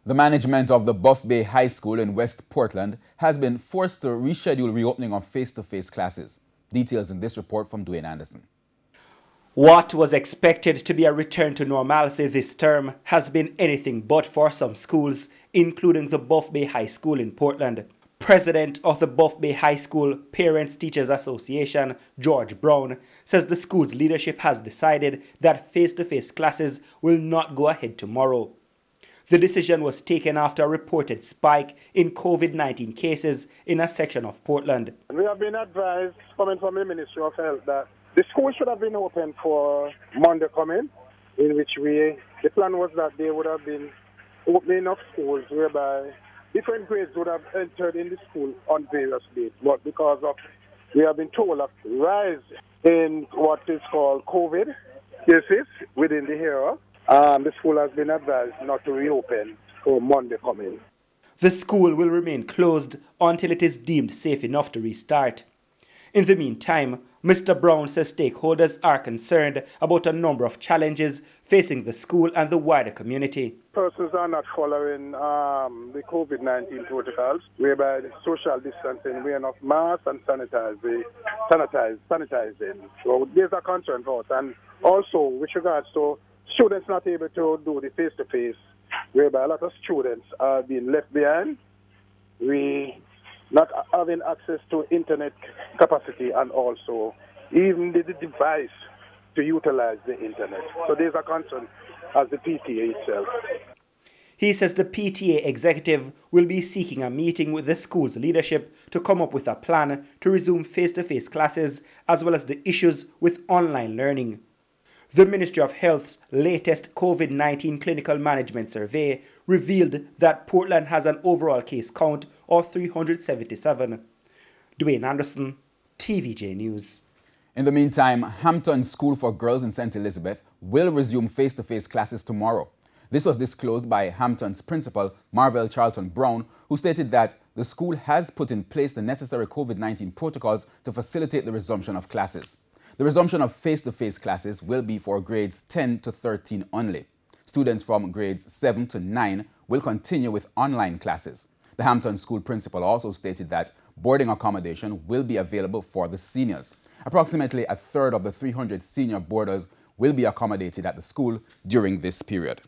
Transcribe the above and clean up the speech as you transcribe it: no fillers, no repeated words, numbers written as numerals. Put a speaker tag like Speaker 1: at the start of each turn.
Speaker 1: The management of the Buff Bay High School in West Portland has been forced to reschedule reopening of face-to-face classes. Details in this report from Dwayne Anderson.
Speaker 2: What was expected to be a return to normalcy this term has been anything but for some schools, including the Buff Bay High School in Portland. President of the Buff Bay High School Parents Teachers Association, George Brown, says the school's leadership has decided that face-to-face classes will not go ahead tomorrow. The decision was taken after a reported spike in COVID-19 cases in a section of Portland.
Speaker 3: We have been advised, coming from the Ministry of Health, that the school should have been open for Monday coming, in which the plan was that they would have been opening of schools whereby different grades would have entered in the school on various dates. But because of, we have been told, a rise in what is called COVID cases within the area, the school has been advised not to reopen for Monday coming.
Speaker 2: The school will remain closed until it is deemed safe enough to restart. In the meantime, Mr. Brown says stakeholders are concerned about a number of challenges facing the school and the wider community.
Speaker 3: Persons are not following the COVID-19 protocols, whereby the social distancing, wearing of masks and sanitizing. So there's a concern for us. And also, with regards to students not able to do the face-to-face, whereby a lot of students are being left behind. We not having access to internet capacity and also even the device to utilize the internet. So there's a concern as the PTA itself.
Speaker 2: He says the PTA executive will be seeking a meeting with the school's leadership to come up with a plan to resume face-to-face classes as well as the issues with online learning. The Ministry of Health's latest COVID-19 clinical management survey revealed that Portland has an overall case count of 377. Dwayne Anderson, TVJ News.
Speaker 1: In the meantime, Hampton School for Girls in St. Elizabeth will resume face-to-face classes tomorrow. This was disclosed by Hampton's principal, Marvel Charlton Brown, who stated that the school has put in place the necessary COVID-19 protocols to facilitate the resumption of classes. The resumption of face-to-face classes will be for grades 10 to 13 only. Students from grades 7 to 9 will continue with online classes. The Hampton School principal also stated that boarding accommodation will be available for the seniors. Approximately a third of the 300 senior boarders will be accommodated at the school during this period.